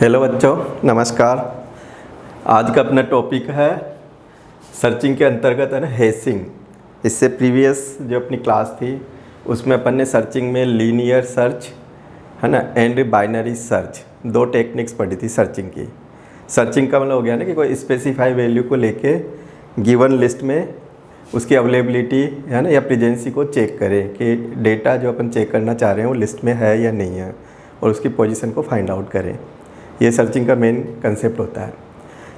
Hello बच्चों, नमस्कार। आज का अपना टॉपिक है सर्चिंग के अंतर्गत है ना हेसिंग। इससे प्रीवियस जो अपनी क्लास थी उसमें अपन ने सर्चिंग में लीनियर सर्च है ना एंड बाइनरी सर्च दो टेक्निक्स पढ़ी थी सर्चिंग की। सर्चिंग का मतलब हो गया ना कि कोई स्पेसिफाई वैल्यू को लेके गिवन लिस्ट में उसकी अवेलेबिलिटी है ना या प्रेजेंसी को चेक करें कि डेटा जो अपन चेक करना चाह रहे हैं वो लिस्ट में है या नहीं है और उसकी पोजीशन को फाइंड आउट करें। ये सर्चिंग का मेन कंसेप्ट होता है।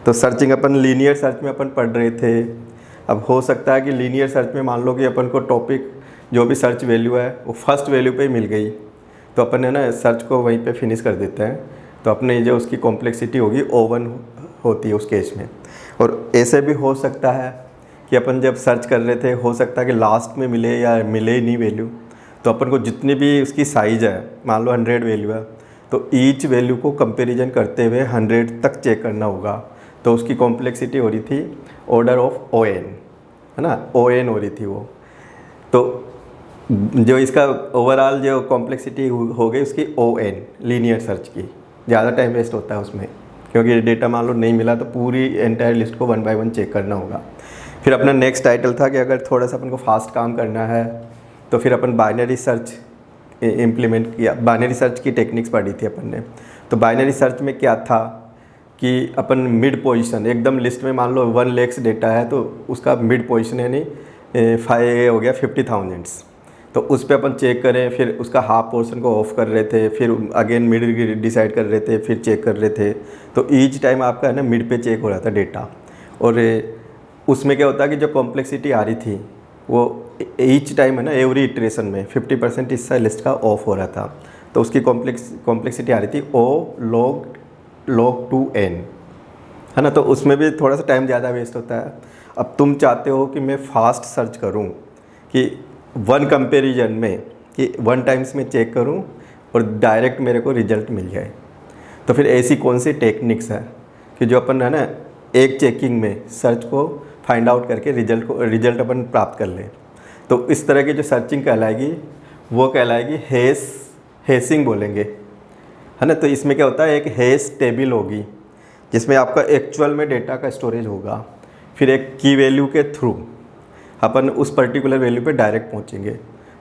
तो सर्चिंग अपन लीनियर सर्च में अपन पढ़ रहे थे। अब हो सकता है कि लीनियर सर्च में मान लो कि अपन को टॉपिक जो भी सर्च वैल्यू है वो फर्स्ट वैल्यू पे ही मिल गई, तो अपन है ना सर्च को वहीं पे फिनिश कर देते हैं। तो अपने जो उसकी कॉम्प्लेक्सिटी होगी O1 होती है उस केस में। और ऐसे भी हो सकता है कि अपन जब सर्च कर रहे थे हो सकता है कि लास्ट में मिले या मिले ही नहीं वैल्यू, तो अपन को जितनी भी उसकी साइज़ है, मान लो 100 वैल्यू है, तो ईच वैल्यू को कंपैरिजन करते हुए 100 तक चेक करना होगा। तो उसकी कॉम्प्लेक्सिटी हो रही थी ऑर्डर ऑफ ON, है ना, ON हो रही थी वो। तो जो इसका ओवरऑल जो कॉम्प्लेक्सिटी हो गई उसकी ON लीनियर सर्च की, ज़्यादा टाइम वेस्ट होता है उसमें, क्योंकि डेटा मान लो नहीं मिला तो पूरी एंटायर लिस्ट को 1 बाय 1 चेक करना होगा। फिर अपना नेक्स्ट टाइटल था कि अगर थोड़ा सा अपन को फास्ट काम करना है तो फिर अपन बाइनरी सर्च इम्प्लीमेंट किया। बाइनरी सर्च की टेक्निक्स पढ़ी थी अपन ने। तो बाइनरी सर्च में क्या था कि अपन मिड पोजीशन एकदम लिस्ट में मान लो 1 lakhs डेटा है तो उसका मिड पोजीशन यानी 5 हो गया 50,000, तो उस पर अपन चेक करें। फिर उसका हाफ पोर्शन को ऑफ कर रहे थे, फिर अगेन मिड डिसाइड कर रहे थे, फिर चेक कर रहे थे। तो ईच टाइम आपका है ना मिड पे चेक हो रहा था डेटा। और उसमें क्या होता है कि जो कॉम्प्लेक्सिटी आ रही थी वो ईच टाइम है ना एवरी इटरेशन में 50% हिस्सा लिस्ट का ऑफ हो रहा था। तो उसकी कॉम्प्लेक्सिटी आ रही थी O log 2n, है ना। तो उसमें भी थोड़ा सा टाइम ज़्यादा वेस्ट होता है। अब तुम चाहते हो कि मैं फ़ास्ट सर्च करूं, कि वन कंपेरिजन में कि 1 टाइम्स में चेक करूं और डायरेक्ट मेरे को रिजल्ट मिल जाए। तो फिर ऐसी कौन सी टेक्निक्स है कि जो अपन है ना एक चेकिंग में सर्च को फाइंड आउट करके रिजल्ट अपन प्राप्त कर लें। तो इस तरह की जो सर्चिंग कहलाएगी वो कहलाएगी हेसिंग बोलेंगे, है ना। तो इसमें क्या होता है, एक हेस टेबल होगी जिसमें आपका एक्चुअल में डेटा का स्टोरेज होगा। फिर एक की वैल्यू के थ्रू अपन उस पर्टिकुलर वैल्यू पे डायरेक्ट पहुंचेंगे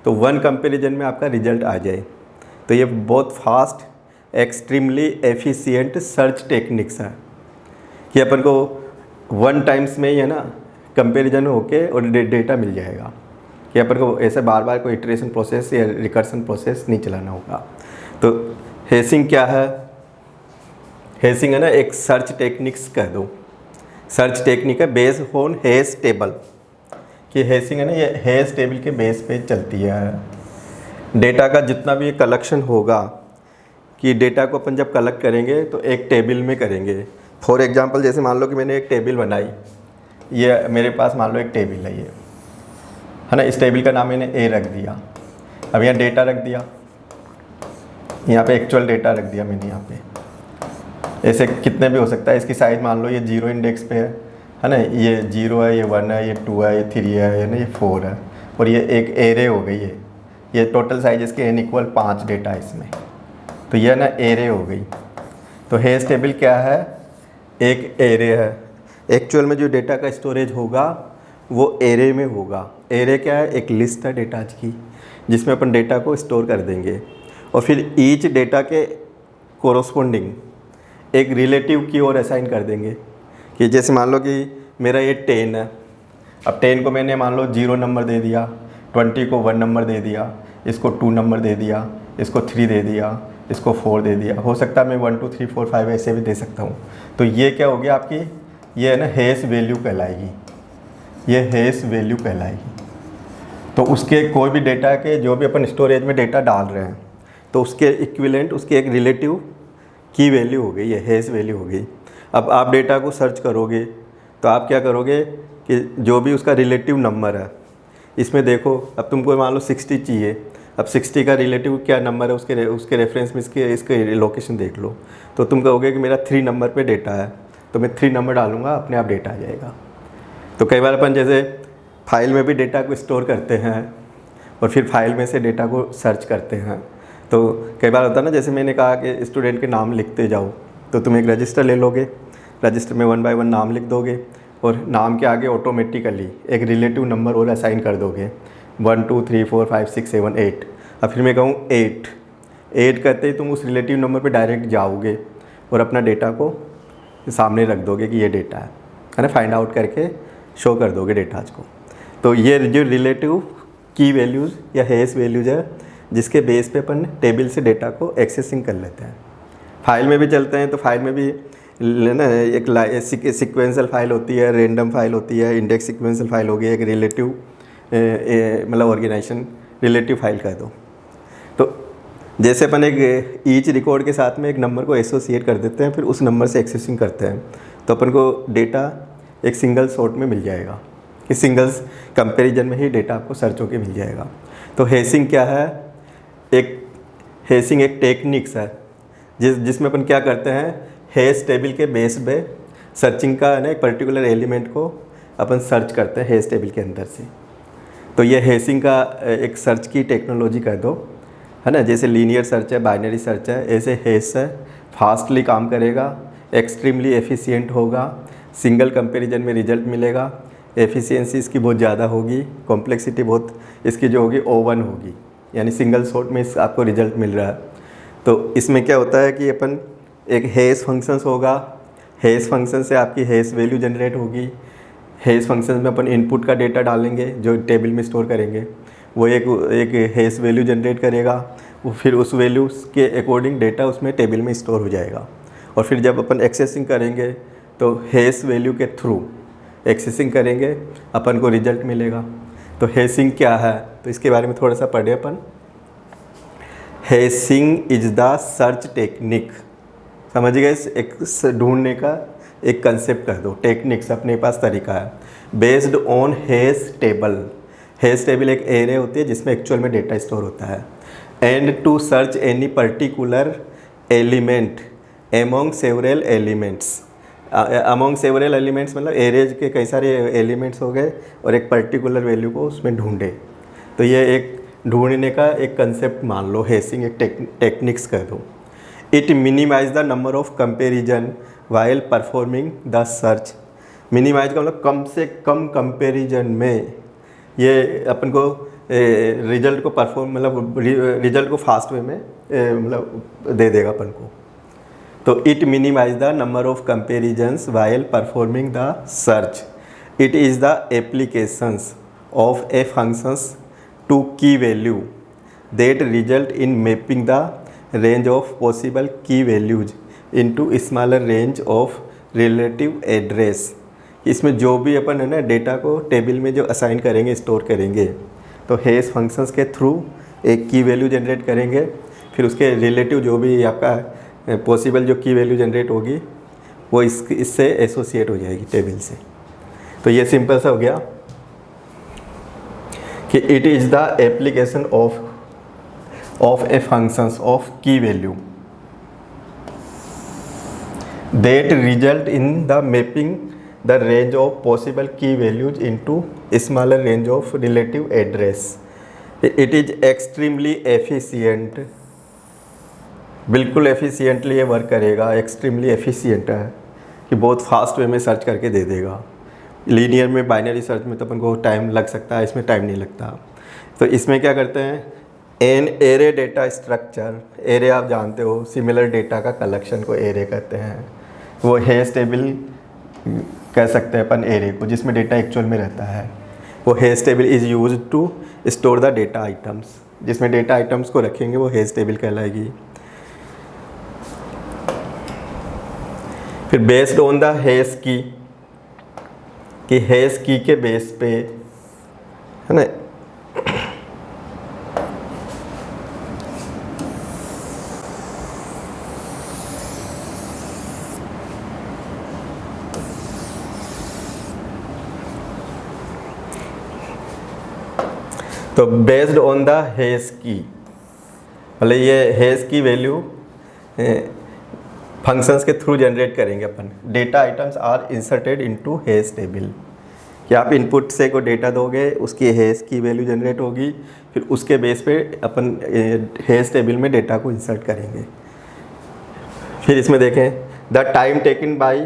तो 1 कंपैरिजन में आपका रिजल्ट आ जाए। तो ये बहुत fast extremely efficient search techniques है कि अपन को 1 टाइम्स में ही है ना कंपैरिजन होके और डेटा मिल जाएगा, कि अपन को ऐसे बार बार कोई इटरेशन प्रोसेस या रिकर्सन प्रोसेस नहीं चलाना होगा। तो हेसिंग क्या है? हेसिंग है ना एक सर्च टेक्निक्स कह दो, सर्च टेक्निक है बेस्ड ऑन हेस टेबल। कि हेसिंग है ना ये हेस टेबल के बेस पे चलती है। डेटा का जितना भी कलेक्शन होगा, कि डेटा को अपन जब कलेक्ट करेंगे तो एक टेबल में करेंगे। फॉर एग्जांपल जैसे मान लो कि मैंने एक टेबल बनाई, ये मेरे पास मान लो एक टेबल है ये, है ना। इस टेबल का नाम मैंने A रख दिया। अब यहाँ डेटा रख दिया, यहाँ पे एक्चुअल डेटा रख दिया मैंने यहाँ पे। ऐसे कितने भी हो सकता है। इसकी साइज़ मान लो ये 0 इंडेक्स पे है ना, ये 0 है, ये 1 है, ये 2 है, ये 3 है ना, ये 4 है, और ये एक एरे हो गई है। ये टोटल साइज इसके n = 5 डेटा इसमें, तो ये ना एरे हो गई। तो हेस टेबल क्या है? एक एरे है। एक्चुअल में जो डेटा का स्टोरेज होगा वो एरे में होगा। एरे क्या है? एक लिस्ट है डेटा की जिसमें अपन डेटा को स्टोर कर देंगे और फिर ईच डेटा के कोरोस्पोंडिंग एक रिलेटिव की ओर असाइन कर देंगे। कि जैसे मान लो कि मेरा ये 10 है, अब 10 को मैंने मान लो 0 नंबर दे दिया, 20 को 1 नंबर दे दिया, इसको 2 नंबर दे दिया, इसको 3 दे दिया, इसको 4 दे दिया। हो सकता है मैं 1 2 3 4 5 ऐसे भी दे सकता हूँ। तो ये क्या हो गया आपकी, ये है ना हेस वैल्यू कहलाएगी, ये हेस वैल्यू कहलाएगी। तो उसके कोई भी डेटा के जो भी अपन स्टोरेज में डेटा डाल रहे हैं तो उसके इक्विवेलेंट उसकी एक रिलेटिव की वैल्यू हो गई, ये हेस वैल्यू हो गई। अब आप डेटा को सर्च करोगे तो आप क्या करोगे कि जो भी उसका रिलेटिव नंबर है इसमें देखो। अब तुमको मान लो 60 चाहिए, अब 60 का रिलेटिव क्या नंबर है उसके रेफरेंस में इसके लोकेशन देख लो। तो तुम कहोगे कि मेरा 3 नंबर पे डेटा है, तो मैं 3 नंबर डालूंगा, अपने आप डेटा आ जाएगा। तो कई बार अपन जैसे फाइल में भी डेटा को स्टोर करते हैं और फिर फाइल में से डेटा को सर्च करते हैं। तो कई बार होता है ना, जैसे मैंने कहा कि स्टूडेंट के नाम लिखते जाओ, तो तुम एक रजिस्टर ले लोगे, रजिस्टर में 1 बाय 1 नाम लिख दोगे और नाम के आगे ऑटोमेटिकली एक रिलेटिव नंबर और असाइन कर दोगे, 1 2 3 4 5 6 7 8। अब फिर मैं कहूँ 8 करते ही तुम उस रिलेटिव नंबर पे डायरेक्ट जाओगे और अपना डेटा को सामने रख दोगे कि ये डेटा है ना, फाइंड आउट करके शो कर दोगे डेटाज को। तो ये जो रिलेटिव की वैल्यूज़ या हेस वैल्यूज़ है जिसके बेस पे अपन टेबल से डेटा को एक्सेसिंग कर लेते हैं। फाइल में भी चलते हैं तो फाइल में भी ना एक सिक्वेंशियल फाइल होती है, रेंडम फाइल होती है, इंडेक्स सिक्वेंशियल फाइल होगी, एक रिलेटिव मतलब ऑर्गेनाइजेशन रिलेटिव फाइल कह दो। तो जैसे अपन एक ईच रिकॉर्ड के साथ में एक नंबर को एसोसिएट कर देते हैं, फिर उस नंबर से एक्सेसिंग करते हैं, तो अपन को डेटा एक सिंगल सॉर्ट में मिल जाएगा, कि सिंगल्स कंपैरिजन में ही डेटा आपको सर्च होके मिल जाएगा। तो हेसिंग क्या है? हेसिंग एक टेक्निक्स है जिसमें अपन क्या करते हैं, हेस टेबल के बेस पे सर्चिंग का है ना एक पर्टिकुलर एलिमेंट को अपन सर्च करते हैं हेस टेबल के अंदर से। तो ये हेसिंग का एक सर्च की टेक्नोलॉजी कह दो, है ना। जैसे लीनियर सर्च है, बाइनरी सर्च है, ऐसे हेस है, फास्टली काम करेगा, एक्सट्रीमली एफिशिएंट होगा, सिंगल कंपैरिजन में रिजल्ट मिलेगा, एफिशिएंसी इसकी बहुत ज़्यादा होगी, कॉम्प्लेक्सिटी बहुत इसकी जो होगी O1 होगी, यानी सिंगल शॉट में आपको रिजल्ट मिल रहा है। तो इसमें क्या होता है कि अपन एक हेस फंक्शंस होगा, हेस फंक्शन से आपकी हेस वैल्यू जनरेट होगी। हेस फंक्शन में अपन इनपुट का डेटा डालेंगे जो टेबल में स्टोर करेंगे, वो एक हेस वैल्यू जनरेट करेगा, वो फिर उस वैल्यू के अकॉर्डिंग डेटा उसमें टेबल में स्टोर हो जाएगा। और फिर जब अपन एक्सेसिंग करेंगे तो हेस वैल्यू के थ्रू एक्सेसिंग करेंगे, अपन को रिजल्ट मिलेगा। तो हेसिंग क्या है, तो इसके बारे में थोड़ा सा पढ़े अपन। हेसिंग इज द सर्च टेक्निक, समझ गए, एक ढूंढने का एक कंसेप्ट कह दो, टेक्निक्स अपने पास तरीका है, based on hash table. Hash table एक एरे होती है जिसमें एक्चुअल में डेटा स्टोर होता है, and to search any particular element among several elements. Among several elements मतलब एरेज के कई सारे एलिमेंट्स हो गए और एक पर्टिकुलर वैल्यू को उसमें ढूंढे। तो ये एक ढूंढने का एक कंसेप्ट मान लो, हेसिंग एक टेक्निक्स कह दो। It minimize the number of comparison while performing the search. Minimize का मतलब कम से कम कंपेरिजन में ये अपन को रिजल्ट को परफॉर्म मतलब रिजल्ट को फास्ट वे में मतलब दे देगा अपन को। तो it minimize the number of comparisons while performing the search. It is the applications of a functions to key value that result in mapping the range of possible key values into smaller range of relative address. इसमें जो भी अपन है ना data को table में जो assign करेंगे, store करेंगे, तो हेस फंक्शंस के थ्रू एक की वैल्यू जनरेट करेंगे, फिर उसके रिलेटिव जो भी आपका पॉसिबल जो की वैल्यू जनरेट होगी वो इससे एसोसिएट हो जाएगी टेबल से। तो ये सिंपल सा हो गया कि it is the application of a functions of key value that result in the mapping the range of possible key values into smaller range of relative address. It is extremely efficient, बिल्कुल efficiently ये work करेगा, extremely efficient है कि बहुत fast way में search करके दे देगा। Linear में बाइनरी सर्च में तो अपन को टाइम लग सकता है, इसमें टाइम नहीं लगता। तो इसमें क्या करते हैं, an array data structure, array आप जानते हो सिमिलर डेटा का कलेक्शन को एरे कहते हैं। वो हेस टेबल कह सकते हैं अपन एरे को जिसमें डेटा एक्चुअल में रहता है। वो hash table is use to store the data items, जिसमें डेटा आइटम्स को रखेंगे वो हेस टेबल कहलाएगी। फिर बेस्ड ऑन द हेस की, कि हेस की के बेस पे है ना तो बेस्ड ऑन द हेस की मतलब ये हेस की वैल्यू फंक्शंस के थ्रू जनरेट करेंगे अपन। Data items are inserted into hash table, कि आप इनपुट से को डेटा दोगे, उसकी हेस की वैल्यू जनरेट होगी, फिर उसके बेस पे अपन हेस टेबल में डेटा को इंसर्ट करेंगे। फिर इसमें देखें the time taken by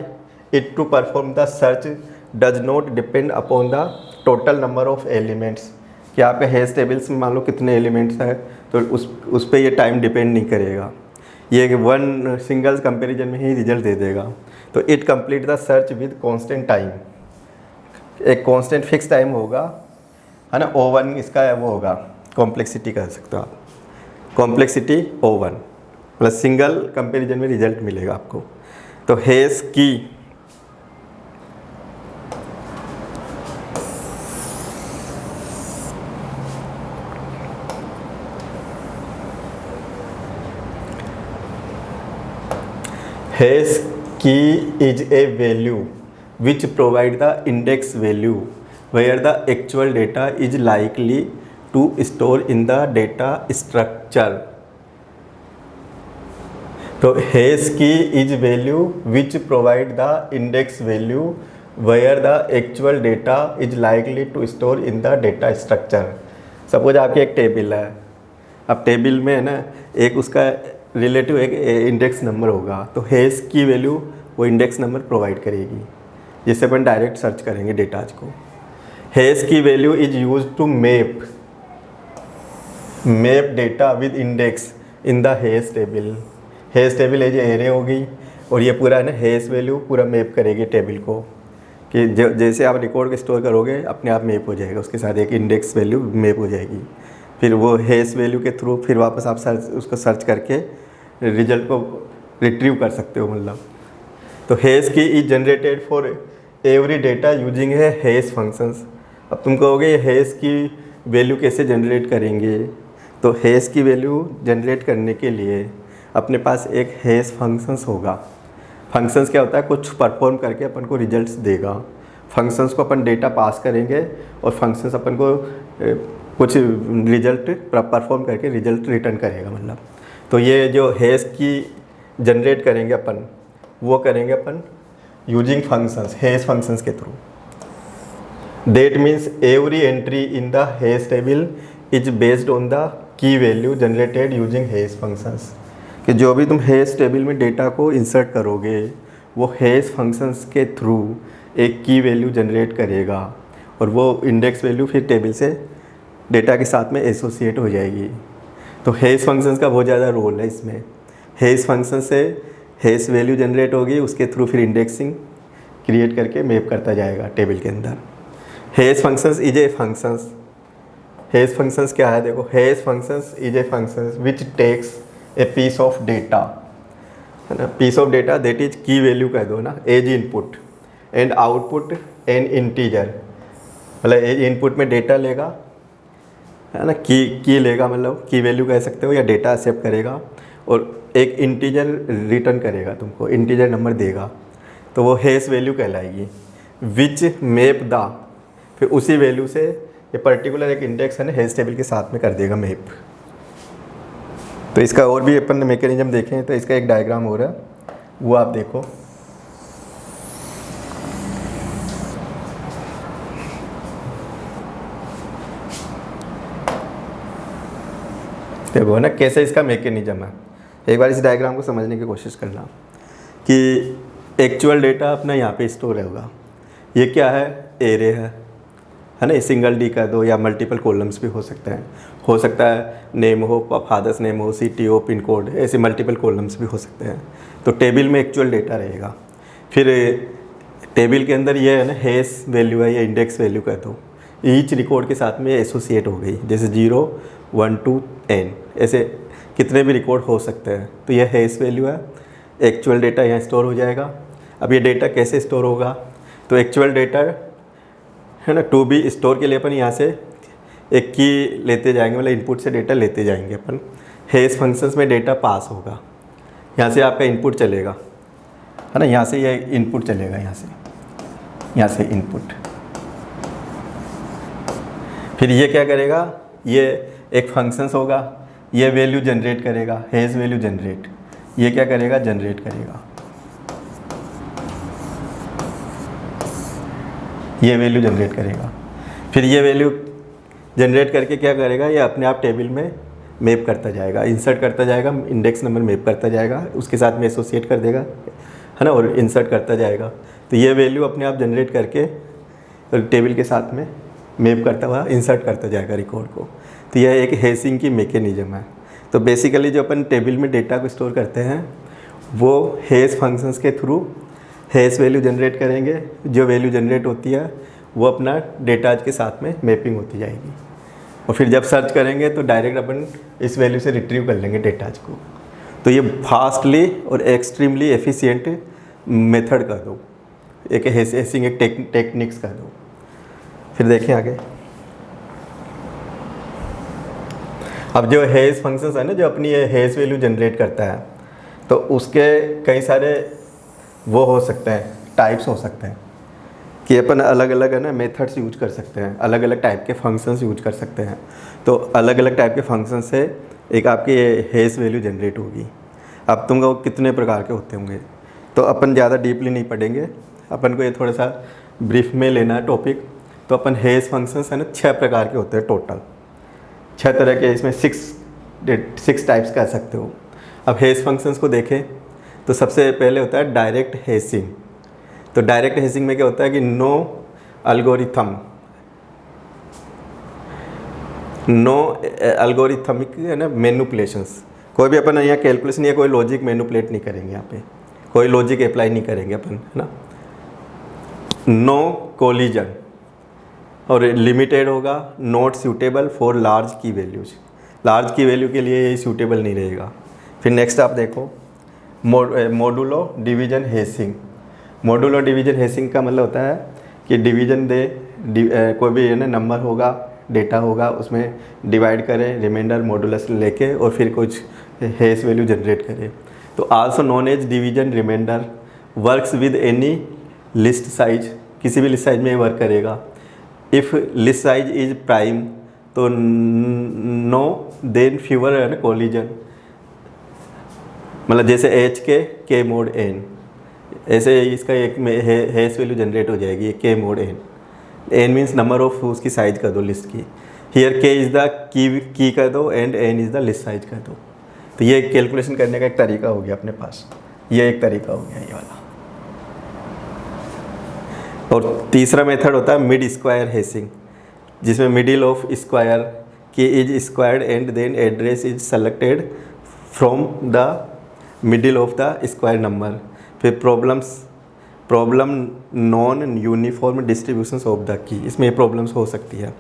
it to perform the search does not depend upon the total number of elements, कि आपके हेस टेबल्स में मान लो कितने एलिमेंट्स हैं, तो उस पर ये टाइम डिपेंड नहीं करेगा, ये वन सिंगल कंपैरिजन में ही रिजल्ट दे देगा। तो it complete the search with constant time, एक कांस्टेंट फिक्स टाइम होगा, है ना। O1 इसका वो होगा, कॉम्प्लेक्सिटी कह सकते हो आप, complexity O1 plus single comparison में रिजल्ट मिलेगा आपको। तो हेस की Hash key is a value which provide the index value where the actual data is likely to store in the data structure. तो hash key is value which provide the index value where the actual data is likely to store in the data structure. Suppose आपकी एक table है, अब table में है ना एक उसका रिलेटिव एक इंडेक्स नंबर होगा, तो हेस की वैल्यू वो इंडेक्स नंबर प्रोवाइड करेगी, जिससे अपन डायरेक्ट सर्च करेंगे डेटाज को। हेस की value is use to map data with index in the hash table. Hash table as array होगी और ये पूरा है ना हेस वैल्यू पूरा मैप करेगी टेबल को, कि जैसे आप रिकॉर्ड को स्टोर करोगे अपने आप मैप हो जाएगा, उसके साथ एक इंडेक्स वैल्यू मैप हो जाएगी। फिर वो हेस वैल्यू के थ्रू फिर वापस आप उसको सर्च करके रिजल्ट को रिट्रीव कर सकते हो मतलब। तो हेस की is generated for every data using है हेस फंक्शंस। अब तुम कहोगे ये हेस की वैल्यू कैसे जनरेट करेंगे, तो हेस की वैल्यू जनरेट करने के लिए अपने पास एक हेस फंक्शंस होगा। फंक्शंस क्या होता है, कुछ परफॉर्म करके अपन को रिजल्ट्स देगा। फंक्शंस को अपन डेटा पास करेंगे और फंक्शंस अपन को कुछ रिजल्ट परफॉर्म करके रिजल्ट रिटर्न करेगा मतलब। तो ये जो हेस की जनरेट करेंगे अपन, वो करेंगे अपन यूजिंग फंक्शंस, हेस फंक्शंस के through. That means every entry in the hash table is based on the key value generated using hash functions, कि जो भी तुम हेस टेबल में डेटा को इंसर्ट करोगे वो हेस फंक्शंस के थ्रू एक की वैल्यू जनरेट करेगा और वो इंडेक्स वैल्यू फिर टेबल से डेटा के साथ में एसोसिएट हो जाएगी। तो हेस फंक्शंस का बहुत ज़्यादा रोल है इसमें। हेस फंक्शन से हेस वैल्यू जनरेट होगी, उसके थ्रू फिर इंडेक्सिंग क्रिएट करके मैप करता जाएगा टेबल के अंदर। Hash functions is a functions, hash functions क्या है देखो, hash functions is a functions which takes a piece of data, है ना। Piece of data that is key value कह दो ना, as input and output and integer, मतलब as input में डेटा लेगा, है ना, की लेगा, मतलब की वैल्यू कह सकते हो, या डेटा एक्सेप्ट करेगा और एक इंटीजर रिटर्न करेगा, तुमको इंटीजर नंबर देगा, तो वो हेस वैल्यू कहलाएगी। विच मैप द, फिर उसी वैल्यू से ये पर्टिकुलर एक इंडेक्स है ना हेस टेबल के साथ में कर देगा मैप। तो इसका और भी अपन मैकेनिज्म देखें तो इसका एक डायग्राम हो रहा है, वो आप देखो। देखो ना कैसे इसका मैकेनिज्म है, एक बार इस डायग्राम को समझने की कोशिश करना कि एक्चुअल डेटा अपना यहाँ पे स्टोर होगा। ये क्या है, एरे है ना, सिंगल डी का दो या मल्टीपल कॉलम्स भी हो सकते हैं, हो सकता है नेम हो, फादर्स नेम हो, सिटी हो, पिन कोड, ऐसे मल्टीपल कॉलम्स भी हो सकते हैं। तो टेबल में एक्चुअल डेटा रहेगा, फिर टेबल के अंदर ये है ना हेस वैल्यू है या इंडेक्स वैल्यू का, तो ईच रिकॉर्ड के साथ में एसोसिएट हो गई, जैसे 0, 1 to n ऐसे कितने भी रिकॉर्ड हो सकते हैं। तो यह हेस वैल्यू है, एक्चुअल डेटा यहाँ स्टोर हो जाएगा। अब ये डेटा कैसे स्टोर होगा, तो एक्चुअल डेटा है ना, टू बी स्टोर के लिए अपन यहाँ से एक की लेते जाएंगे, मतलब इनपुट से डेटा लेते जाएंगे अपन। हेस फंक्शंस में डेटा पास होगा, यहाँ से आपका इनपुट चलेगा, है ना, यहाँ से ये इनपुट चलेगा, यहाँ से इनपुट। फिर ये क्या करेगा, ये एक फंक्शंस होगा, ये वैल्यू जनरेट करेगा, हेस वैल्यू जनरेट, ये क्या करेगा, जनरेट करेगा, ये वैल्यू जनरेट करेगा। फिर ये वैल्यू जनरेट करके क्या करेगा, ये अपने आप टेबल में मैप करता जाएगा, इंसर्ट करता जाएगा, इंडेक्स नंबर मैप करता जाएगा, उसके साथ में एसोसिएट कर देगा, है ना, और इंसर्ट करता जाएगा। तो ये वैल्यू अपने आप जनरेट करके टेबल के साथ में मैप करता हुआ इंसर्ट करता जाएगा रिकॉर्ड को। तो यह एक हेसिंग की मैकेनिज्म है। तो बेसिकली जो अपन टेबल में डेटा को स्टोर करते हैं वो हेस फंक्शंस के थ्रू हेस वैल्यू जनरेट करेंगे। जो वैल्यू जनरेट होती है वो अपना डेटा के साथ में मैपिंग होती जाएगी, और फिर जब सर्च करेंगे तो डायरेक्ट अपन इस वैल्यू से रिट्रीव कर लेंगे डेटाज को। तो ये फास्टली और एक्सट्रीमली एफिशिएंट मेथड कर दो, एक हेसिंग एक टेक्निक्स कर दो। फिर देखें आगे। अब जो हेस फंक्शंस है ना, जो अपनी ये हेस वैल्यू जनरेट करता है, तो उसके कई सारे वो हो सकते हैं, टाइप्स हो सकते हैं कि अपन अलग अलग है ना मेथड्स यूज कर सकते हैं, अलग अलग टाइप के फंक्शंस यूज कर सकते हैं। तो अलग अलग टाइप के फंक्शन से एक आपकी हेस वैल्यू जनरेट होगी। अब तुमको कितने प्रकार के होते होंगे, तो अपन ज़्यादा डीपली नहीं पढ़ेंगे, अपन को ये थोड़ा सा ब्रीफ में लेना है टॉपिक। तो अपन हेस फंक्शंस है ना 6 प्रकार के होते हैं टोटल, 6 तरह के, इसमें 6 टाइप्स कह सकते हो। अब हेस फंक्शंस को देखें तो सबसे पहले होता है डायरेक्ट हेसिंग। तो डायरेक्ट हेसिंग में क्या होता है कि नो अल्गोरिथमिक है ना मैनिपुलेशंस, कोई भी अपन यहाँ कैलकुलेशन या कोई लॉजिक मैनिपुलेट नहीं करेंगे, यहाँ पे कोई लॉजिक अप्लाई नहीं करेंगे अपन, है ना। नो कोलिजन, और लिमिटेड होगा, नॉट सूटेबल फॉर लार्ज की वैल्यूज, लार्ज की वैल्यू के लिए ये सूटेबल नहीं रहेगा। फिर नेक्स्ट आप देखो मॉडुलो डिवीजन हेसिंग। मॉडुलो डिवीजन हेसिंग का मतलब होता है कि डिवीजन कोई भी है ना नंबर होगा, डेटा होगा, उसमें डिवाइड करें रिमाइंडर मॉडुलस लेके, और फिर कुछ हेस वैल्यू जनरेट करें। तो also known as division remainder works with any list size, किसी भी लिस्ट साइज में वर्क करेगा। If list size is prime तो नो देन फ्यूअर है ना कोलिजन, मतलब जैसे एच के मोड एन, ऐसे इसका एक हेस वैल्यू जनरेट हो जाएगी, K mod N means number of उसकी साइज कर दो लिस्ट की। हियर के इज़ द की कर दो and N is the list size कर दो। तो ये कैलकुलेशन करने का एक तरीका हो गया अपने पास, ये एक तरीका हो गया ये वाला। और तीसरा मेथड होता है मिड स्क्वायर हेसिंग, जिसमें middle of square key is squared and then address is selected from the middle of the square number. फिर problem non uniform distributions of the key, इसमें ये प्रॉब्लम्स हो सकती है।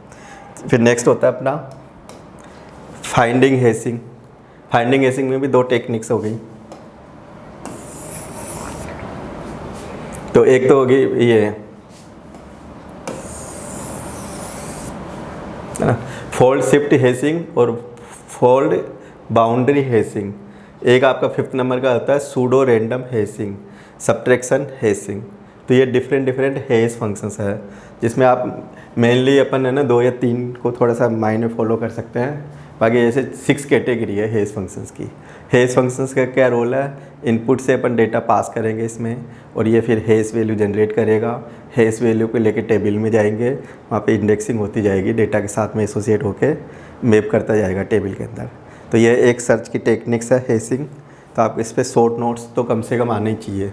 फिर नेक्स्ट होता है अपना फाइंडिंग हेसिंग। फाइंडिंग हेसिंग में भी 2 टेक्निक्स हो गई। तो एक तो होगी ये फोल्ड शिफ्ट हेसिंग और फोल्ड बाउंड्री हेसिंग। एक आपका 5th नंबर का होता है सूडो रैंडम हेसिंग, सब्ट्रैक्शन हेसिंग। तो ये डिफरेंट हेस फंक्शंस है, जिसमें आप मेनली अपन है ना 2 या 3 को थोड़ा सा माइंड में फॉलो कर सकते हैं। बाकी ऐसे 6 कैटेगरी है हेस फंक्शंस की। हेस फंक्शंस का क्या रोल है, इनपुट से अपन डेटा पास करेंगे इसमें, और ये फिर हेस वैल्यू जनरेट करेगा। हेस वैल्यू को लेके टेबल में जाएंगे, वहाँ पे इंडेक्सिंग होती जाएगी, डेटा के साथ में एसोसिएट होके मैप करता जाएगा टेबल के अंदर। तो ये एक सर्च की टेक्निक्स है हेसिंग। तो आप इस पर शॉर्ट नोट्स तो कम से कम आने ही चाहिए।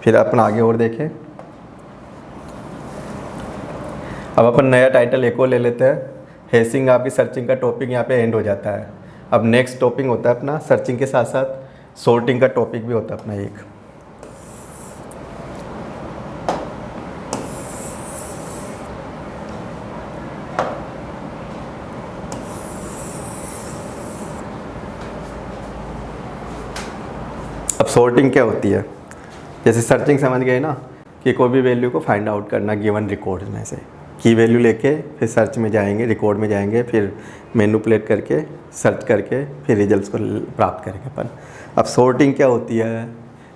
फिर अपन आगे और देखें। अब अपन नया टाइटल एक और ले लेते हैं। हेसिंग आपकी सर्चिंग का टॉपिक यहाँ पे एंड हो जाता है। अब नेक्स्ट टॉपिक होता है अपना सर्चिंग के साथ साथ सॉर्टिंग का टॉपिक भी होता है अपना एक। अब सॉर्टिंग क्या होती है, जैसे सर्चिंग समझ गए ना कि कोई भी वैल्यू को फाइंड आउट करना गिवन रिकॉर्ड में से, की वैल्यू लेके फिर सर्च में जाएंगे, रिकॉर्ड में जाएंगे, फिर मैनिपुलेट करके सर्च करके फिर रिजल्ट्स को प्राप्त करेंगे अपन। अब सॉर्टिंग क्या होती है,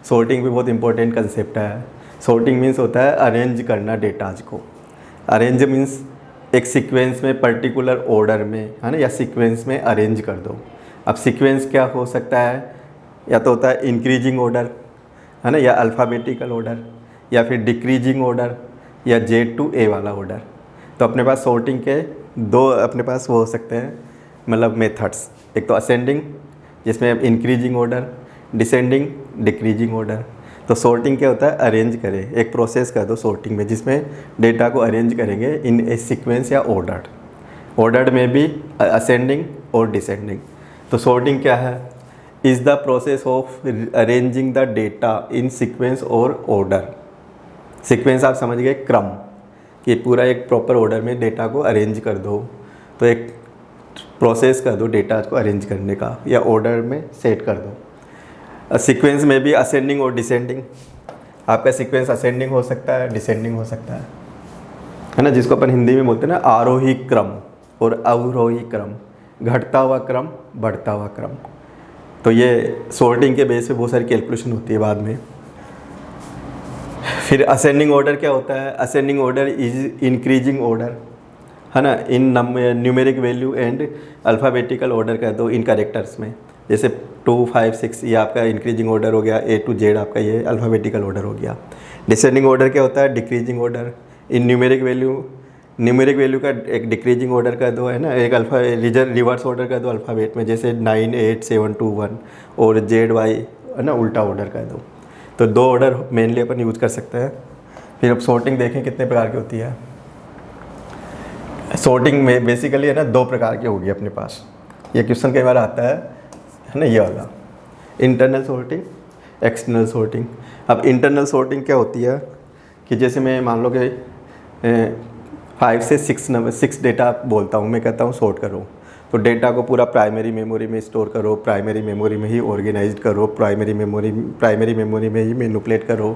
सॉर्टिंग भी बहुत इंपॉर्टेंट कंसेप्ट है। सॉर्टिंग मीन्स होता है अरेंज करना डेटाज को। अरेंज मीन्स एक सीक्वेंस में पर्टिकुलर ऑर्डर में, है ना, या सीक्वेंस में अरेंज कर दो। अब सीक्वेंस क्या हो सकता है, या तो होता है इंक्रीजिंग ऑर्डर, है ना, या अल्फ़ाबेटिकल ऑर्डर, या फिर डिक्रीजिंग ऑर्डर, या Z to A वाला ऑर्डर। तो अपने पास सॉर्टिंग के 2 अपने पास वो हो सकते हैं, मतलब मेथड्स। एक तो असेंडिंग जिसमें increasing order, descending decreasing order. तो सॉर्टिंग क्या होता है, अरेंज करें, एक प्रोसेस कर दो सॉर्टिंग में जिसमें डेटा को अरेंज करेंगे इन ए सीक्वेंस या ऑर्डर्ड में भी असेंडिंग और डिसेंडिंग। तो सॉर्टिंग क्या है, is the process of arranging the data in sequence और ऑर्डर। सीक्वेंस आप समझ गए, क्रम, कि पूरा एक प्रॉपर ऑर्डर में डेटा को अरेंज कर दो। तो एक प्रोसेस कर दो डेटा को अरेंज करने का, या ऑर्डर में सेट कर दो। सीक्वेंस में भी असेंडिंग और डिसेंडिंग, आपका सीक्वेंस असेंडिंग हो सकता है, डिसेंडिंग हो सकता है ना, जिसको अपन हिंदी में बोलते हैं ना आरोही क्रम और अवरोही क्रम, घटता हुआ क्रम, बढ़ता हुआ क्रम। तो ये सॉर्टिंग के बेस पे बहुत सारी कैलकुलेशन होती है बाद में। फिर असेंडिंग ऑर्डर क्या होता है, ascending order is increasing order, है ना, in numeric value and alphabetical order कर दो इन कैरेक्टर्स में। जैसे 2, 5, 6 ये आपका इंक्रीजिंग ऑर्डर हो गया, A to Z आपका ये अल्फ़ाबेटिकल ऑर्डर हो गया। डिसेंडिंग ऑर्डर क्या होता है, decreasing order in numeric value का एक डिक्रीजिंग ऑर्डर कर दो, है ना, एक अल्फ़ा रिवर्स ऑर्डर कर दो अल्फ़ाबेट में, जैसे 9, 8, 7, 2, 1 और ZY, है ना, उल्टा ऑर्डर कर दो। तो 2 ऑर्डर मेनली अपन यूज़ कर सकते हैं। फिर अब सॉर्टिंग देखें कितने प्रकार की होती है। सॉर्टिंग में बेसिकली है ना 2 प्रकार की होगी अपने पास। ये क्वेश्चन कई बार आता है ना, ये वाला इंटरनल सॉर्टिंग, एक्सटर्नल सॉर्टिंग। अब इंटरनल सॉर्टिंग क्या होती है कि जैसे मैं मान लो कि 5 से 6 डेटा बोलता हूँ, मैं कहता हूँ सॉर्ट करो, तो डेटा को पूरा प्राइमरी मेमोरी में स्टोर करो, प्राइमरी मेमोरी में ही ऑर्गेनाइज करो, प्राइमरी मेमोरी में ही मैनिपुलेट करो,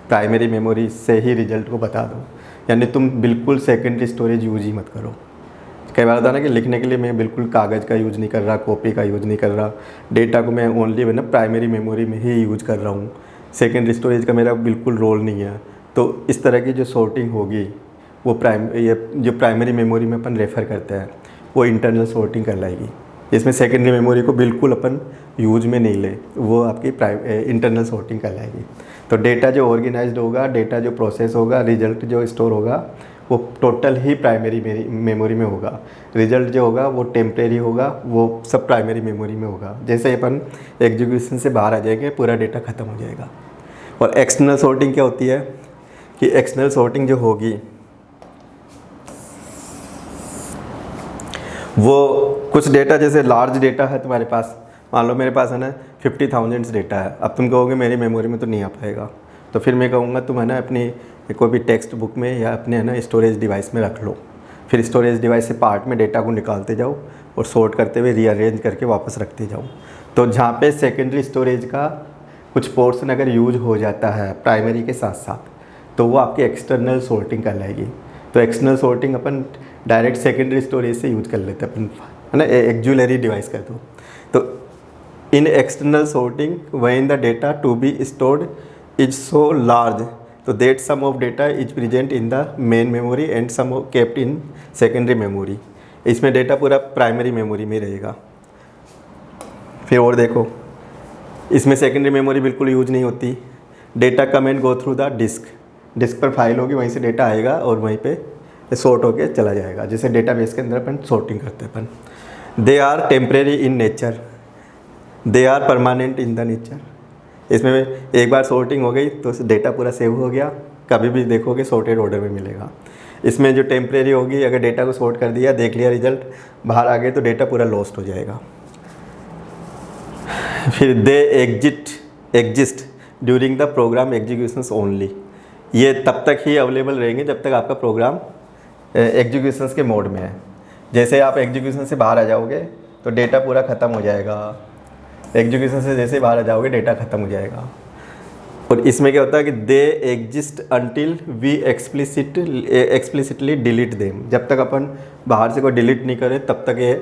प्राइमरी मेमोरी से ही रिजल्ट को बता दो। यानी तुम बिल्कुल सेकेंडरी स्टोरेज यूज ही मत करो। कई बार होता है ना कि लिखने के लिए मैं बिल्कुल कागज़ का यूज़ नहीं कर रहा, कॉपी का यूज़ नहीं कर रहा, डेटा को मैं ओनली ना प्राइमरी मेमोरी में ही यूज कर रहा हूँ, सेकेंडरी स्टोरेज का मेरा बिल्कुल रोल नहीं है। तो इस तरह की जो सॉर्टिंग होगी वो प्राइमरी मेमोरी में अपन रेफ़र करते हैं, वो इंटरनल सॉर्टिंग कहलाएगी। इसमें सेकेंडरी मेमोरी को बिल्कुल अपन यूज में नहीं ले, वो आपकी इंटरनल सॉर्टिंग कहलाएगी। तो डेटा जो ऑर्गेनाइज्ड होगा, डेटा जो प्रोसेस होगा, रिजल्ट जो स्टोर होगा वो टोटल ही प्राइमरी मेमोरी में होगा। रिजल्ट जो होगा वो टेम्परेरी होगा, वो सब प्राइमरी मेमोरी में होगा। जैसे अपन एग्जीक्यूशन से बाहर आ जाएंगे पूरा डेटा ख़त्म हो जाएगा। और एक्सटर्नल सॉर्टिंग क्या होती है कि एक्सटर्नल सॉर्टिंग जो होगी वो कुछ डेटा, जैसे लार्ज डेटा है तुम्हारे पास, मान लो मेरे पास है ना 50,000 डेटा है। अब तुम कहोगे मेरी मेमोरी में तो नहीं आ पाएगा, तो फिर मैं कहूँगा तुम है ना अपनी कोई भी टेक्स्ट बुक में या अपने है ना स्टोरेज डिवाइस में रख लो। फिर स्टोरेज डिवाइस से पार्ट में डेटा को निकालते जाओ और सॉर्ट करते हुए रीअरेंज करके वापस रखते जाओ। तो जहाँ पे सेकेंडरी स्टोरेज का कुछ पोर्शन अगर यूज हो जाता है प्राइमरी के साथ साथ, तो वो आपकी एक्सटर्नल सॉर्टिंग कहलाएगी। तो एक्सटर्नल सॉर्टिंग अपन डायरेक्ट सेकेंडरी स्टोरेज से यूज कर लेते हैं अपन, है ना, एक्जुलरी डिवाइस कर दो। तो in external sorting when the data to be stored is so large तो that some of data is present in the main memory and some kept in secondary memory. इसमें डेटा पूरा primary memory में रहेगा। फिर और देखो, इसमें secondary memory बिल्कुल यूज नहीं होती। Data come and go through the disk पर फाइल होगी, वहीं से डेटा आएगा और वहीं पे सॉर्ट होके चला जाएगा। जैसे डेटाबेस के अंदर अपन सॉर्टिंग करते हैं अपन। They are temporary in nature, they are permanent in the nature. इसमें एक बार सॉर्टिंग हो गई तो डेटा पूरा सेव हो गया, कभी भी देखोगे सॉर्टेड ऑर्डर में मिलेगा। इसमें जो टेम्परेरी होगी, अगर डेटा को सॉर्ट कर दिया, देख लिया रिजल्ट, बाहर आ गए तो डेटा पूरा लॉस्ट हो जाएगा। फिर they exist during the program executions only. ये तब तक ही अवेलेबल रहेंगे जब तक आपका प्रोग्राम एग्जीक्यूशंस के मोड में है। जैसे आप एग्जीक्यूशन से बाहर आ जाओगे तो डेटा पूरा ख़त्म हो जाएगा। एग्जीक्यूशन से जैसे बाहर आ जाओगे डेटा ख़त्म हो जाएगा। और इसमें क्या होता है कि they exist until we explicitly delete them. जब तक अपन बाहर से कोई डिलीट नहीं करें तब तक ये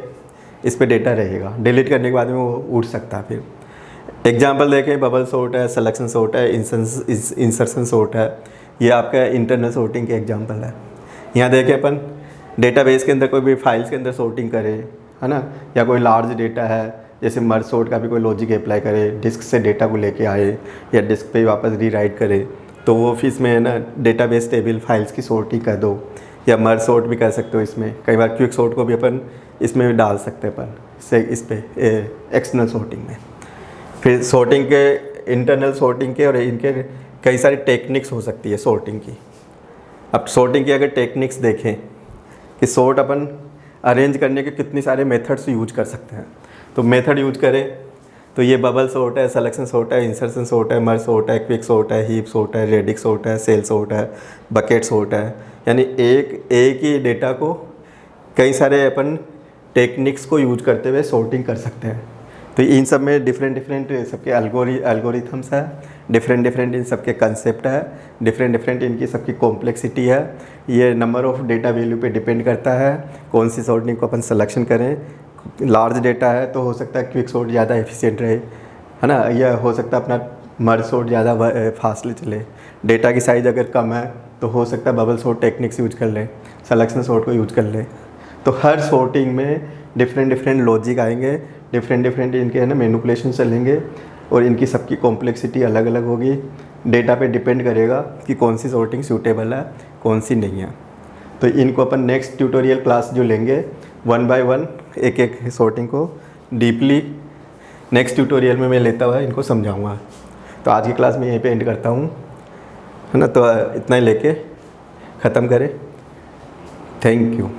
इस पर डेटा रहेगा। डिलीट करने के बाद में वो उठ सकता है। फिर एग्जाम्पल देखें, बबल सॉर्ट है, सिलेक्शन सॉर्ट है, इंसर्शन सॉर्ट है। ये आपका इंटरनल सॉर्टिंग के एग्जाम्पल है। यहाँ देखें अपन डेटाबेस के अंदर कोई भी फाइल्स के अंदर सॉर्टिंग करें, है ना, या कोई लार्ज डेटा है, जैसे मर्ज सॉर्ट का भी कोई लॉजिक अप्लाई करे, डिस्क से डेटा को लेके आए या डिस्क पे वापस रीराइट करे, तो वो फिर इसमें है ना डेटाबेस टेबल फाइल्स की सॉर्टिंग कर दो, या मर्ज सॉर्ट भी कर सकते हो। इसमें कई बार क्विक सॉर्ट को भी अपन इसमें भी डाल सकते हैं अपन से इस पे एक्सटर्नल सॉर्टिंग में। फिर सॉर्टिंग के इंटरनल सॉर्टिंग के और इनके कई सारी टेक्निक्स हो सकती है सॉर्टिंग की। अब सॉर्टिंग की अगर टेक्निक्स देखें कि सॉर्ट अपन अरेंज करने के कितने सारे मेथड्स यूज कर सकते हैं। तो मेथड यूज करें तो ये बबल सॉर्ट है, सिलेक्शन सॉर्ट है, इंसर्शन सॉर्ट है, मर्ज सॉर्ट है, क्विक सॉर्ट है, हीप सॉर्ट है, रेडिक्स सॉर्ट है, सेल सॉर्ट है, बकेट सॉर्ट है। यानी एक ही डेटा को कई सारे अपन टेक्निक्स को यूज करते हुए सॉर्टिंग कर सकते हैं। तो इन सब में डिफरेंट सबके एल्गोरिथम्स है, डिफरेंट इन सबके कंसेप्ट है, डिफरेंट इनकी सबकी कॉम्प्लेक्सिटी है। ये नंबर ऑफ़ डेटा वैल्यू पे डिपेंड करता है कौन सी सॉर्टिंग को अपन सिलेक्शन करें। लार्ज डेटा है तो हो सकता है क्विक सॉर्ट ज़्यादा एफिशिएंट रहे, है ना, या हो सकता है अपना मर्ज सॉर्ट ज़्यादा फास्टली चले। डेटा की साइज़ अगर कम है तो हो सकता है बबल सॉर्ट टेक्निक्स यूज कर लें, सिलेक्शन सॉर्ट को यूज कर लें। तो हर सॉर्टिंग में डिफरेंट लॉजिक आएंगे, डिफरेंट इनके है ना मैनिपुलेशन चलेंगे और इनकी सबकी कॉम्प्लेक्सिटी अलग अलग होगी। डेटा पे डिपेंड करेगा कि कौन सी सॉर्टिंग सूटेबल है, कौन सी नहीं है। तो इनको अपन नेक्स्ट ट्यूटोरियल क्लास जो लेंगे 1 बाय 1 एक सॉर्टिंग को डीपली नेक्स्ट ट्यूटोरियल में मैं लेता हुआ इनको समझाऊंगा। तो आज की क्लास में यहीं पे एंड करता हूँ, है ना। तो इतना ही लेके ख़त्म करें। Thank you.